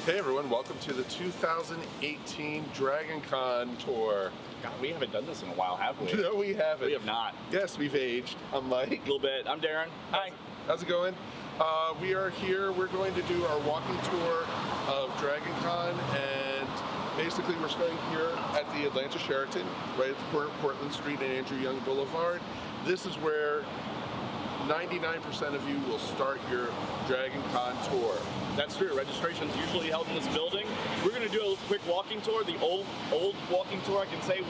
Hey everyone, welcome to the 2018 Dragon Con tour. God, we haven't done this in a while, have we? No, we haven't. We have not. Yes, we've aged. I'm Mike. A little bit. I'm Darren. Hi. How's it going? We are here. We're going to do our walking tour of Dragon Con, and basically we're starting here at the Atlanta Sheraton, right at the corner of Portland Street and Andrew Young Boulevard. This is where 99% of you will start your Dragon Con tour. That's true. Registration's usually held in this building. We're going to do a quick walking tour. The old walking tour, I can say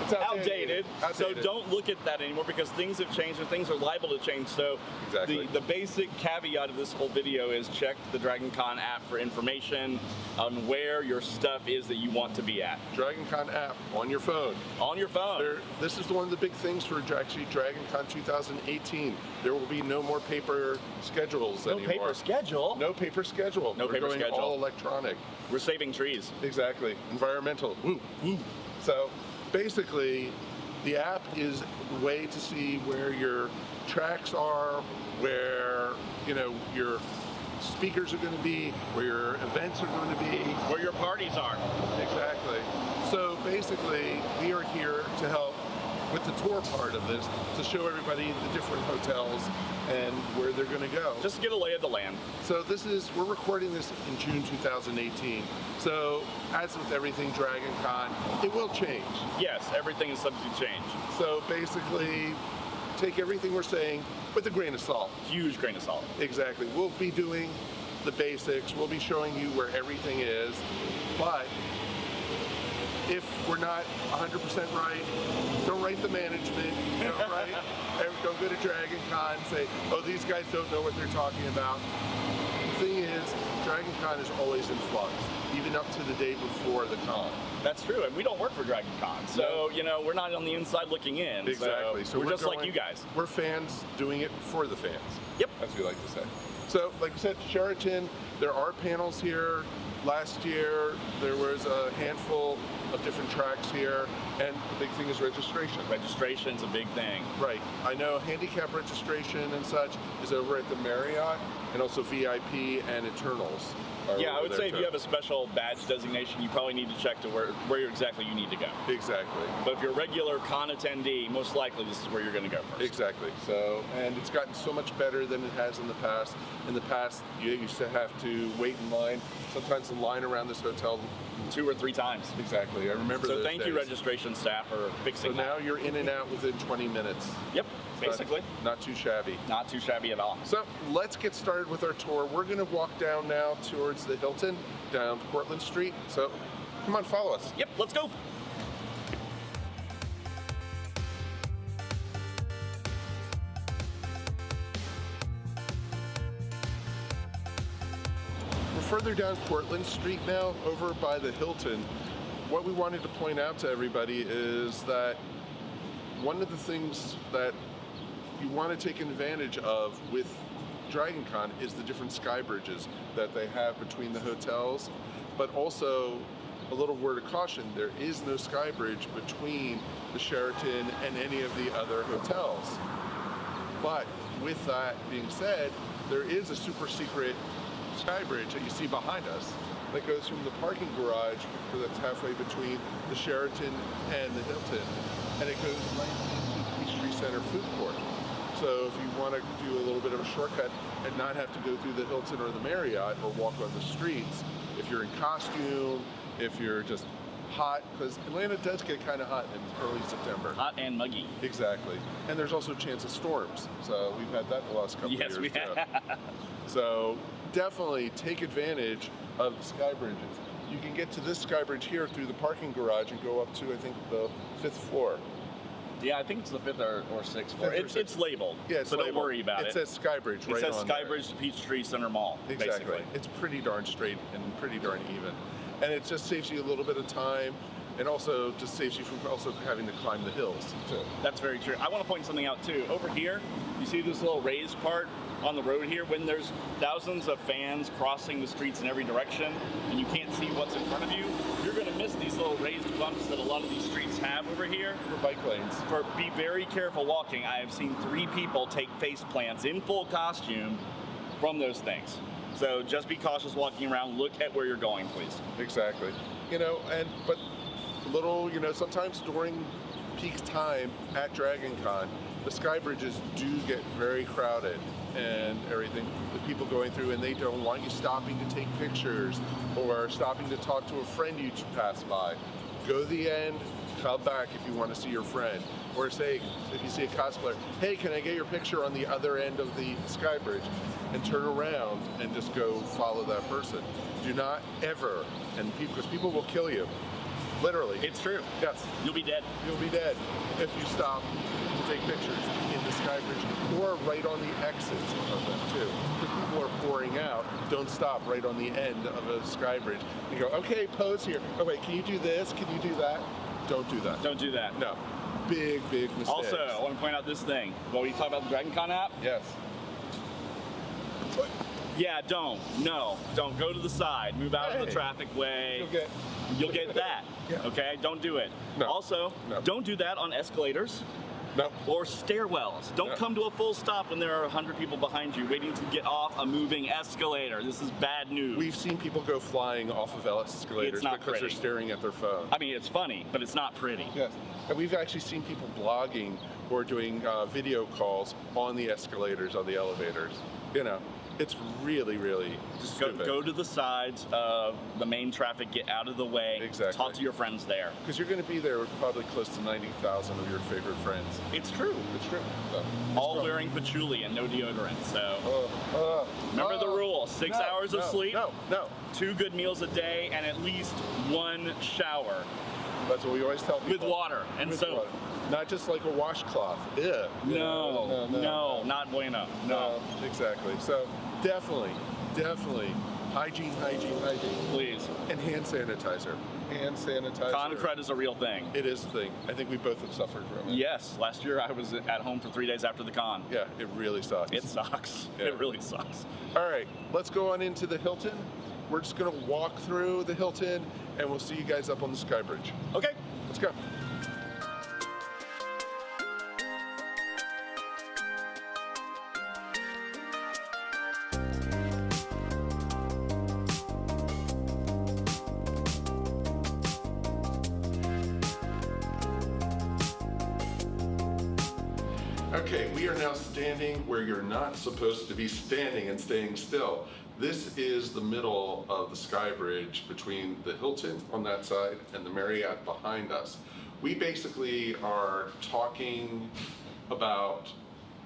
it's outdated. So don't look at that anymore because things have changed and things are liable to change. So exactly. The basic caveat of this whole video is check the Dragon Con app for information on where your stuff is that you want to be at. Dragon Con app on your phone. On your phone. This is one of the big things for actually Dragon Con 2018. There will be no more paper schedules anymore. No paper schedule? No paper schedule. No paper going schedule. all electronic. We're saving trees. Exactly. Environmental. Woo, woo. So basically, the app is a way to see where your tracks are, where your speakers are going to be, where your events are going to be, where your parties are. Exactly. So basically, we are here to help with the tour part of this, to show everybody the different hotels and where they're going to go. Just to get a lay of the land. So we're recording this in June 2018. So as with everything Dragon Con, it will change. Yes, everything is subject to change. So basically, take everything we're saying with a grain of salt. Huge grain of salt. Exactly. We'll be doing the basics. We'll be showing you where everything is. But if we're not 100% right, don't write the management, don't go to Dragon Con and say, oh, these guys don't know what they're talking about. The thing is, Dragon Con is always in flux, even up to the day before the con. That's true, and we don't work for Dragon Con, so we're not on the inside looking in. Exactly. So we're just like you guys. We're fans doing it for the fans. Yep. As we like to say. So, like I said, Sheraton, there are panels here. Last year, there was a handful of different tracks here, and the big thing is registration. Registration's a big thing. Right. I know handicap registration and such is over at the Marriott, and also VIP and Eternals. Yeah, I would say if you have a special badge designation, you probably need to check to where exactly you need to go. Exactly. But if you're a regular con attendee, most likely this is where you're going to go first. Exactly. So, and it's gotten so much better than it has in the past. In the past, you used to have to wait in line, sometimes the line around this hotel 2 or 3 times. Exactly. I remember those So thank you, registration staff, for fixing that. So now you're in and out within 20 minutes. Yep, basically. Not too shabby. Not too shabby at all. So let's get started with our tour. We're going to walk down now towards the Hilton, down Portland Street. So come on, follow us. Yep, let's go. Further down Portland Street now, over by the Hilton. What we wanted to point out to everybody is that one of the things that you want to take advantage of with Dragon Con is the different sky bridges that they have between the hotels, but also a little word of caution, there is no sky bridge between the Sheraton and any of the other hotels. But with that being said, there is a super secret sky bridge that you see behind us that goes from the parking garage that's halfway between the Sheraton and the Hilton, and it goes right into the Peachtree Center food court. So if you want to do a little bit of a shortcut and not have to go through the Hilton or the Marriott or walk on the streets, if you're in costume, if you're just hot, because Atlanta does get kind of hot in early September. Hot and muggy. Exactly. And there's also a chance of storms. So we've had that the last couple of years. Yes, we have. So definitely take advantage of the sky bridges. You can get to this sky bridge here through the parking garage and go up to, I think, the 5th floor. Yeah, I think it's the 5th or 6th floor. It's labeled. Yeah, it's so labeled. Don't worry about it. It says sky bridge right on there. It says sky there. bridge to Peachtree Center Mall, exactly. basically. It's pretty darn straight and pretty darn even. And it just saves you a little bit of time, and also just saves you from also having to climb the hills, too. That's very true. I want to point something out, too. Over here, you see this little raised part on the road here? When there's thousands of fans crossing the streets in every direction, and you can't see what's in front of you, you're going to miss these little raised bumps that a lot of these streets have over here. For bike lanes. Be very careful walking. I have seen 3 people take face plants in full costume from those things. So just be cautious walking around. Look at where you're going, please. Exactly. You know, but little, you know, sometimes during peak time at Dragon Con, the sky bridges do get very crowded and everything, with people going through, and they don't want you stopping to take pictures or stopping to talk to a friend you pass by. Go to the end, come back if you want to see your friend. Or say, if you see a cosplayer, hey, can I get your picture on the other end of the sky bridge? And turn around and just go follow that person. Do not ever, because people will kill you. Literally. It's true. Yes. You'll be dead. You'll be dead if you stop to take pictures in the sky bridge or right on the exits of them too. Because people are pouring out. Don't stop right on the end of a sky bridge. You go, okay, pose here. Oh wait, can you do this? Can you do that? Don't do that. Don't do that. No. Big, big mistake. Also, I want to point out this thing. Well, we talk about the Dragon Con app? Yes. Yeah, don't. No. Don't go to the side. Move out of the traffic way. You'll get that. Yeah. Okay? Don't do it. No. Also, don't do that on escalators. No. Or stairwells. Don't come to a full stop when there are 100 people behind you waiting to get off a moving escalator. This is bad news. We've seen people go flying off of escalators because they're staring at their phone. I mean, it's funny, but it's not pretty. Yes. And we've actually seen people blogging or doing video calls on the escalators, on the elevators. You know, it's really, really just stupid. Go to the sides of the main traffic, get out of the way. Exactly. Talk to your friends there. Because you're going to be there with probably close to 90,000 of your favorite friends. It's true. It's true. So, all wearing patchouli and no deodorant. So remember the rule: 6 hours of sleep, 2 good meals a day, and at least 1 shower. That's what we always tell people. With water and soap. Water. Not just like a washcloth. Ew. No, not bueno. No. Exactly. So definitely, hygiene. Please. And hand sanitizer. Hand sanitizer. Con crud is a real thing. It is a thing. I think we both have suffered from it. Yes. Last year I was at home for 3 days after the con. Yeah, it really sucks. It sucks. Yeah. It really sucks. All right, let's go on into the Hilton. We're just going to walk through the Hilton, and we'll see you guys up on the Sky Bridge. Okay. Let's go. Okay, we are now standing where you're not supposed to be standing and staying still. This is the middle of the Sky Bridge between the Hilton on that side and the Marriott behind us. We basically are talking about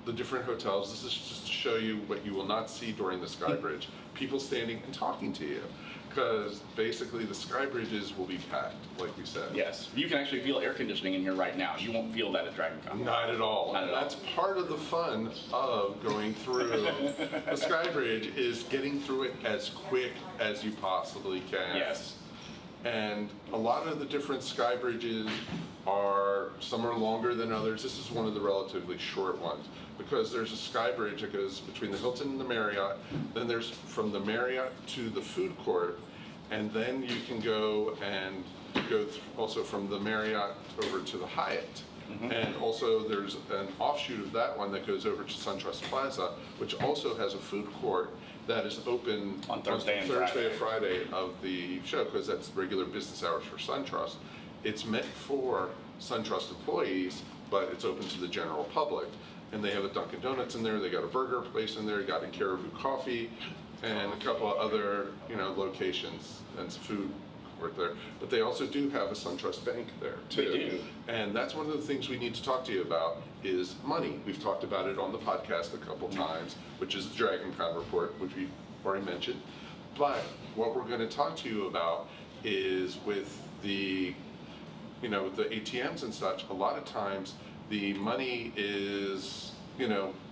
the different hotels. This is just to show you what you will not see during the Sky Bridge. People standing and talking to you. Because basically the sky bridges will be packed, like we said. Yes. You can actually feel air conditioning in here right now. You won't feel that at Dragon Con. Not at all. Not at all. That's part of the fun of going through the sky bridge, is getting through it as quick as you possibly can. Yes. And a lot of the different sky bridges some are longer than others. This is one of the relatively short ones, because there's a sky bridge that goes between the Hilton and the Marriott. Then there's from the Marriott to the food court, and then you can go also from the Marriott over to the Hyatt. Mm-hmm. And also there's an offshoot of that one that goes over to SunTrust Plaza, which also has a food court that is open on Thursday and Friday of the show, because that's regular business hours for SunTrust. It's meant for SunTrust employees, but it's open to the general public. And they have a Dunkin' Donuts in there, they got a burger place in there, got a Caribou Coffee, and a couple of other, locations and some food court there. But they also do have a SunTrust Bank there too. They do. And that's one of the things we need to talk to you about is money. We've talked about it on the podcast a couple times, which is the Dragon Con report, which we've already mentioned. But what we're going to talk to you about is with the with the ATMs and such, a lot of times the money is,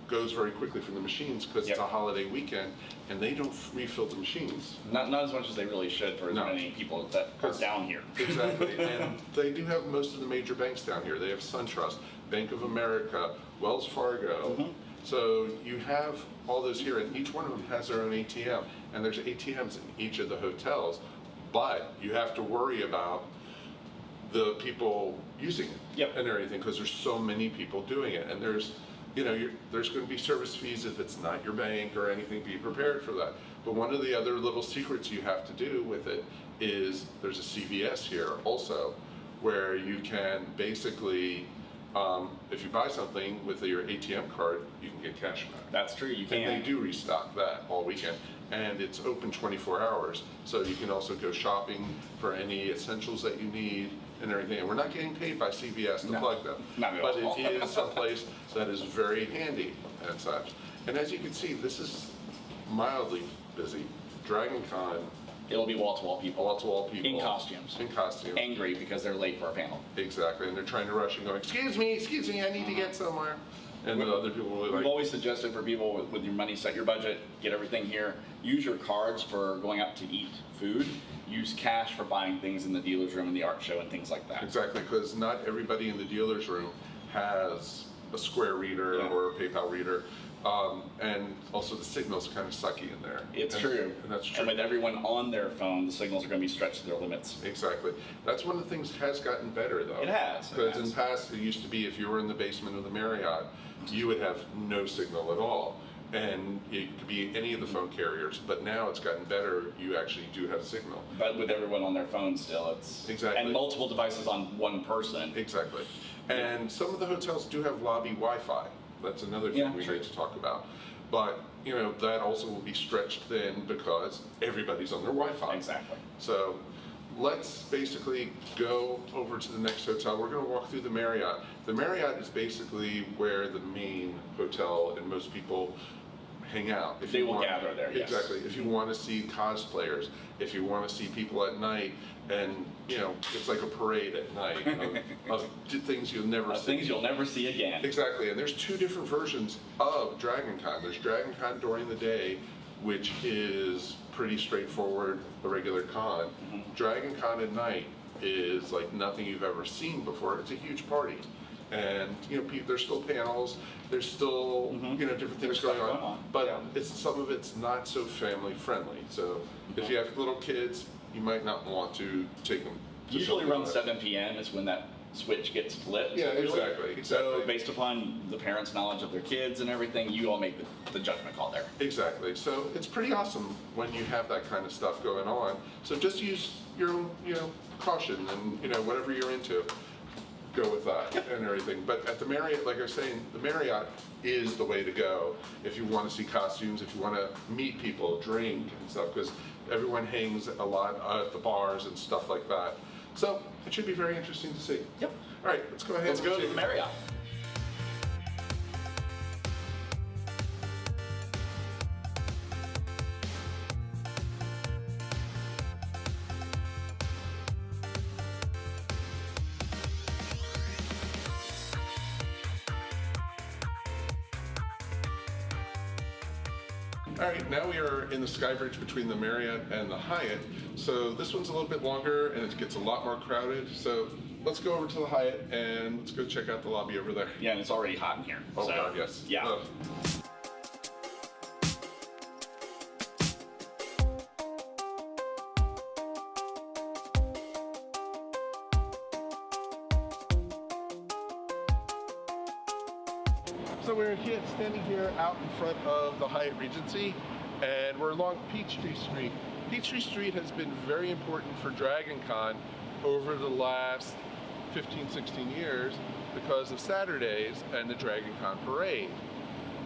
goes very quickly from the machines because it's a holiday weekend and they don't refill the machines. Not as much as they really should for as many people that are down here. Exactly. And they do have most of the major banks down here. They have SunTrust, Bank of America, Wells Fargo. Mm-hmm. So you have all those here, and each one of them has their own ATM. And there's ATMs in each of the hotels, but you have to worry about the people using it and everything, because there's so many people doing it. And there's there's going to be service fees if it's not your bank or anything. Be prepared for that. But one of the other little secrets you have to do with it is there's a CVS here also, where you can basically, if you buy something with your ATM card, you can get cash back. That's true, you can. And they do restock that all weekend. And it's open 24 hours, so you can also go shopping for any essentials that you need and everything. And we're not getting paid by CVS to plug them, but it is someplace that is very handy and such. And as you can see, this is mildly busy. Dragon Con. It'll be wall-to-wall people. Wall-to-wall people. In costumes. In costume. Angry because they're late for a panel. Exactly, and they're trying to rush and going, excuse me, I need to get somewhere. And the other people will be like... We've always suggested for people with your money, set your budget, get everything here. Use your cards for going out to eat food. Use cash for buying things in the dealer's room and the art show and things like that. Exactly, because not everybody in the dealer's room has a Square reader or a PayPal reader. And also the signal's kind of sucky in there. It's true. And that's true. And with everyone on their phone, the signals are going to be stretched to their limits. Exactly. That's one of the things that has gotten better, though. It has. Because in the past, it used to be if you were in the basement of the Marriott, you would have no signal at all. And it could be any of the phone carriers. But now it's gotten better. You actually do have signal. But with everyone on their phone still, it's... Exactly. And multiple devices on one person. Exactly. And some of the hotels do have lobby Wi-Fi. That's another thing we need to talk about. But, that also will be stretched thin because everybody's on their Wi-Fi. Exactly. So let's basically go over to the next hotel. We're going to walk through the Marriott. The Marriott is basically where the main hotel and most people hang out. They will gather there, yes. Exactly. If you want to see cosplayers, if you want to see people at night, and it's like a parade at night of things you'll never see. Things you'll never see again. Exactly, and there's two different versions of Dragon Con. There's Dragon Con during the day, which is pretty straightforward, a regular con. Dragon Con at night is like nothing you've ever seen before. It's a huge party. And there's still panels, there's still different things going on, but some of it's not so family friendly. So if you have little kids, you might not want to take them. Usually around 7 p.m. is when that switch gets flipped. Yeah, exactly. So based upon the parents' knowledge of their kids and everything, you all make the judgment call there. Exactly. So it's pretty awesome when you have that kind of stuff going on. So just use your own, caution and whatever you're into. Go with that and everything. But at the Marriott, like I was saying, the Marriott is the way to go if you want to see costumes, if you want to meet people, drink and stuff, because everyone hangs a lot at the bars and stuff like that. So it should be very interesting to see. Yep. All right, let's go ahead. Let's go to the Marriott. All right, now we are in the sky bridge between the Marriott and the Hyatt. So this one's a little bit longer and it gets a lot more crowded. So let's go over to the Hyatt and let's go check out the lobby over there. Yeah, and it's already hot in here. Oh God, yes. Yeah. So we're standing here out in front of the Hyatt Regency, and we're along Peachtree Street. Peachtree Street has been very important for Dragon Con over the last 15, 16 years because of Saturdays and the Dragon Con parade.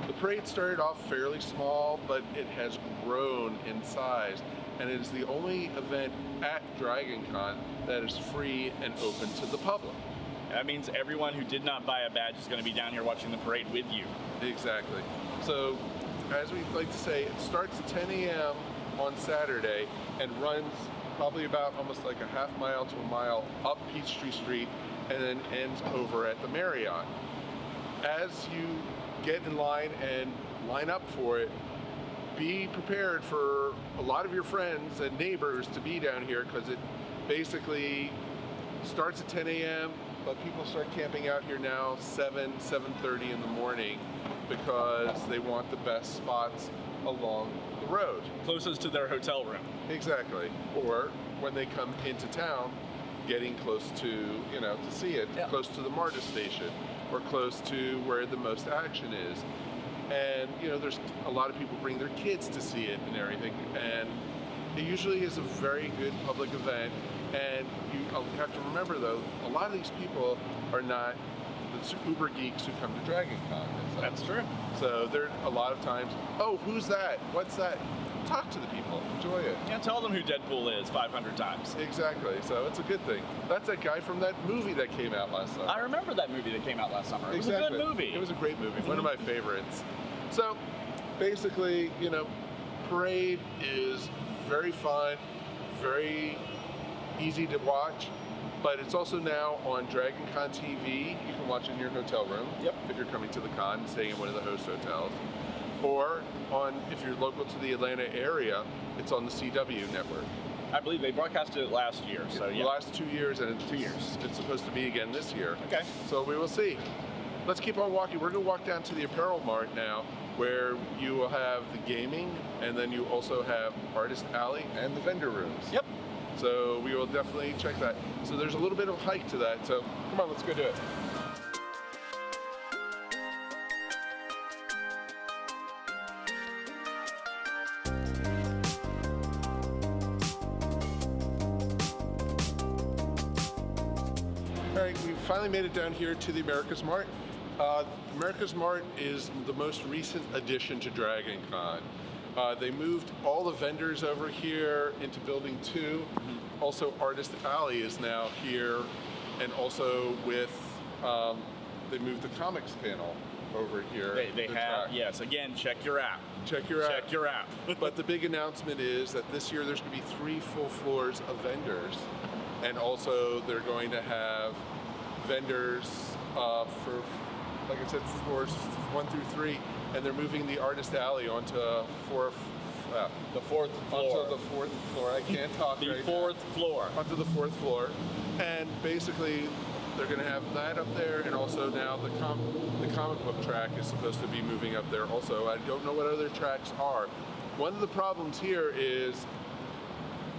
The parade started off fairly small, but it has grown in size, and it is the only event at Dragon Con that is free and open to the public. That means everyone who did not buy a badge is going to be down here watching the parade with you. Exactly. So, as we like to say, it starts at 10 a.m. on Saturday and runs probably about almost like a half mile to a mile up Peachtree Street and then ends over at the Marriott. As you get in line and line up for it, be prepared for a lot of your friends and neighbors to be down here because it basically starts at 10 a.m. but people start camping out here now 7:30 in the morning because they want the best spots along the road. Closest to their hotel room. Exactly. Or when they come into town, getting close to, to see it, close to the Mart station, or close to where the most action is. And you know, there's a lot of people bring their kids to see it and everything, and it usually is a very good public event. And you have to remember though, a lot of these people are not the uber geeks who come to Dragon Con. That's true. So there a lot of times, oh, who's that? What's that? Talk to the people, enjoy it. Yeah, tell them who Deadpool is 500 times. Exactly, so it's a good thing. That's that guy from that movie that came out last summer. I remember that movie that came out last summer. It Exactly. was a good movie. It was a great movie, one of my favorites. So basically, you know, parade is very fun, very easy to watch, but it's also now on Dragon Con TV. You can watch it in your hotel room. Yep. If you're coming to the con, staying in one of the host hotels. Or if you're local to the Atlanta area, it's on the CW network. I believe they broadcasted it last year, so yeah. The last 2 years, and it's 2 years. It's supposed to be again this year. Okay. So we will see. Let's keep on walking. We're going to walk down to the Apparel Mart now, where you will have the gaming, and then you also have Artist Alley and the vendor rooms. Yep. So we will definitely check that. So there's a little bit of a hike to that, so come on, let's go do it. All right, we finally made it down here to the AmericasMart. AmericasMart is the most recent addition to Dragon Con. They moved all the vendors over here into Building 2. Also, Artist Alley is now here, and also with, they moved the comics panel over here. They have, yes, again, check your app. Check your app. Check your app. But the big announcement is that this year there's going to be 3 full floors of vendors, and also they're going to have vendors for, like I said, floors 1 through 3, and they're moving the Artist Alley onto the fourth floor. Onto the 4th floor. I can't talk the right fourth now. floor. Onto the 4th floor, and basically they're going to have that up there, and also now the comic book track is supposed to be moving up there also. I don't know what other tracks are. One of the problems here is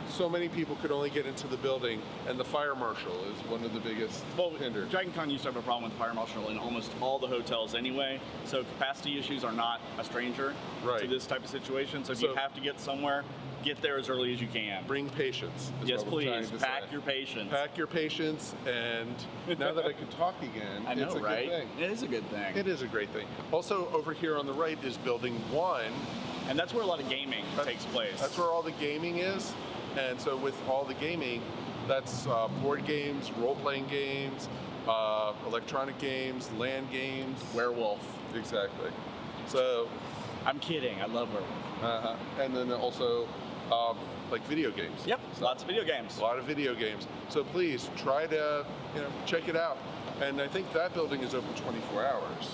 so many people could only get into the building, and the fire marshal is one of the biggest hinders. Dragon Con used to have a problem with fire marshal in almost all the hotels anyway, so capacity issues are not a stranger to this type of situation. So if you have to get somewhere, get there as early as you can. Bring patience. Yes, please. Pack your patience. Pack your patience, and now that I can talk again, I know, it's a right? good thing. It is a good thing. It is a great thing. Also, over here on the right is Building 1. And that's where a lot of gaming takes place. That's where all the gaming is. And so with all the gaming, that's board games, role-playing games, electronic games, LAN games. Werewolf. Exactly. So. I'm kidding, I love Werewolf. And then also like video games. Yep, so lots of video games. A lot of video games. So please try to check it out. And I think that building is open 24 hours.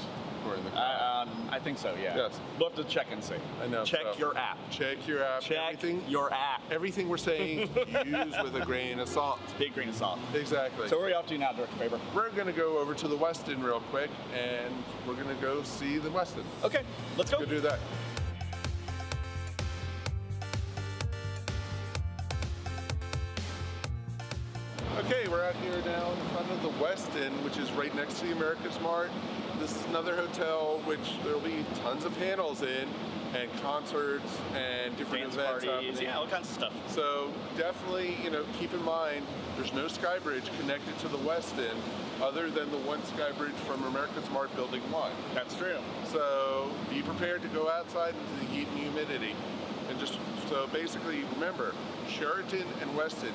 I think so, yeah. Yes. We'll have to check and see. I know. Check your app. Check your app. Check your app. Everything we're saying, use with a grain of salt. Big grain of salt. Exactly. So where are you off to now, Director Faber? We're going to go over to the Westin real quick, and we're going to go see the Westin. Okay, let's go. Go do that. Okay, we're out here now in front of the Westin, which is right next to the AmericasMart. This is another hotel which there'll be tons of panels in, and concerts and different dance events parties, yeah, all kinds of stuff. So definitely, keep in mind there's no sky bridge connected to the Westin other than the one sky bridge from AmericasMart Building 1. That's true. So be prepared to go outside into the heat and humidity. And so basically remember, Sheraton and Westin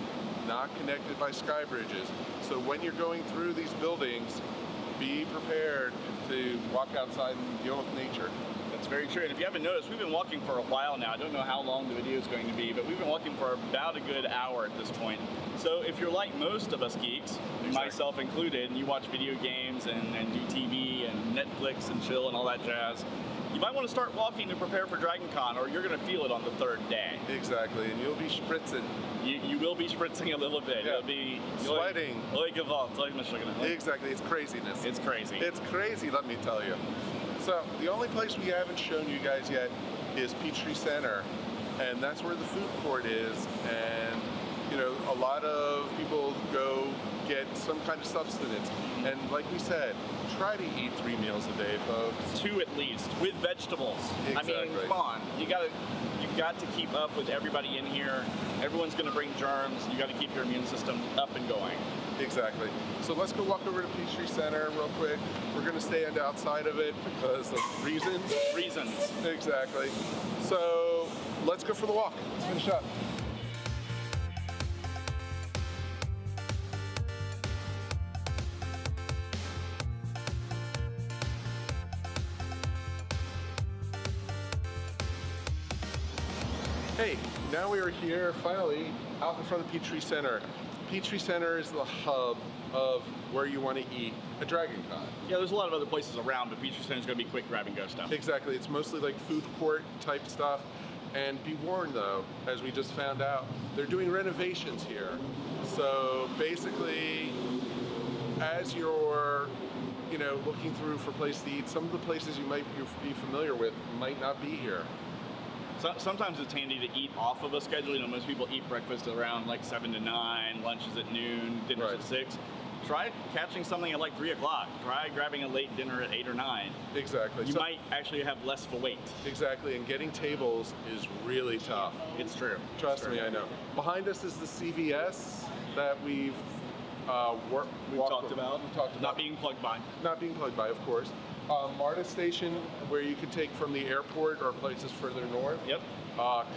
not connected by sky bridges. So when you're going through these buildings, be prepared to walk outside and deal with nature. That's very true. And if you haven't noticed, we've been walking for a while now. I don't know how long the video is going to be, but we've been walking for about a good hour at this point. So if you're like most of us geeks, myself included, and you watch video games and do TV and Netflix and chill and all that jazz, you might want to start walking to prepare for Dragon Con, or you're going to feel it on the 3rd day. Exactly, and you'll be spritzing. You will be spritzing a little bit. Yeah. You'll be sweating. Exactly, it's craziness. It's crazy. It's crazy, let me tell you. So the only place we haven't shown you guys yet is Peachtree Center, and that's where the food court is. And a lot of people go get some kind of substance. And like we said, try to eat 3 meals a day, folks. 2 at least, with vegetables. Exactly. I mean, come on. You got to keep up with everybody in here. Everyone's going to bring germs. You got to keep your immune system up and going. Exactly. So let's go walk over to Peachtree Center real quick. We're going to stand outside of it because of reasons. Reasons. Exactly. So let's go for the walk. Let's finish up. Hey, now we are here finally out in front of Peachtree Center. Peachtree Center is the hub of where you want to eat a Dragon Con. Yeah, there's a lot of other places around, but Peachtree Center is going to be quick grab and go stuff. Exactly. It's mostly like food court type stuff. And be warned though, as we just found out, they're doing renovations here. So basically, as you're looking through for places to eat, some of the places you might be familiar with might not be here. So, sometimes it's handy to eat off of a schedule. You know, most people eat breakfast around like 7 to 9, lunches at noon, dinners at 6. Try catching something at like 3 o'clock. Try grabbing a late dinner at 8 or 9. Exactly. You might actually have less of a wait. Exactly, and getting tables is really tough. It's true. Trust me, I know. Behind us is the CVS that we've talked about. Not being plugged by. Not being plugged by, of course. Mart station, where you can take from the airport or places further north. Yep.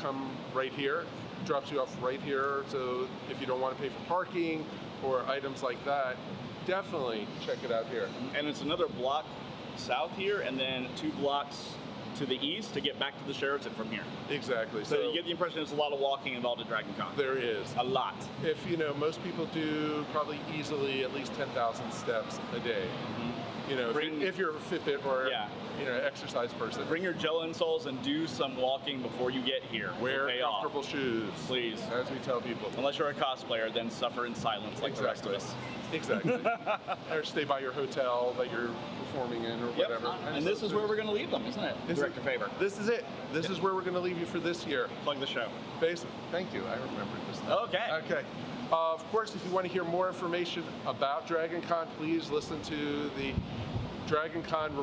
Come right here. Drops you off right here. So if you don't want to pay for parking or items like that, definitely check it out here. And it's another block south here, and then 2 blocks to the east to get back to the Sheraton from here. Exactly. So you get the impression there's a lot of walking involved at Dragon Con. There is. A lot. If most people do probably easily at least 10,000 steps a day. If you're a Fitbit or exercise person. Bring your gel insoles and do some walking before you get here. Wear comfortable shoes. Please. As we tell people. Unless you're a cosplayer, then suffer in silence like the rest of us. Exactly. Or stay by your hotel that you're performing in or whatever. And this is where we're going to leave them, isn't it? Director Faber. This is it. This is where we're going to leave you for this year. Plug the show. Thank you. I remembered this now. Okay. Okay. Of course, if you want to hear more information about Dragon Con, please listen to the Dragon Con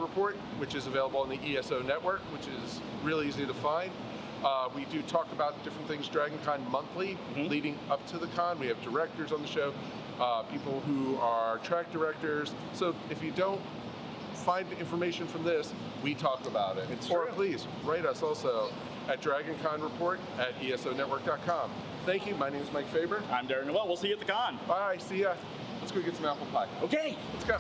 Report, which is available on the ESO network, which is really easy to find. We do talk about different things Dragon Con monthly, leading up to the con. We have directors on the show, people who are track directors. So if you don't find information from this, we talk about it. Or please write us also at DragonConReport@ESONetwork.com. Thank you. My name is Mike Faber. I'm Darren Nowell. We'll see you at the con. Bye. See ya. Let's go get some apple pie. Okay. Let's go.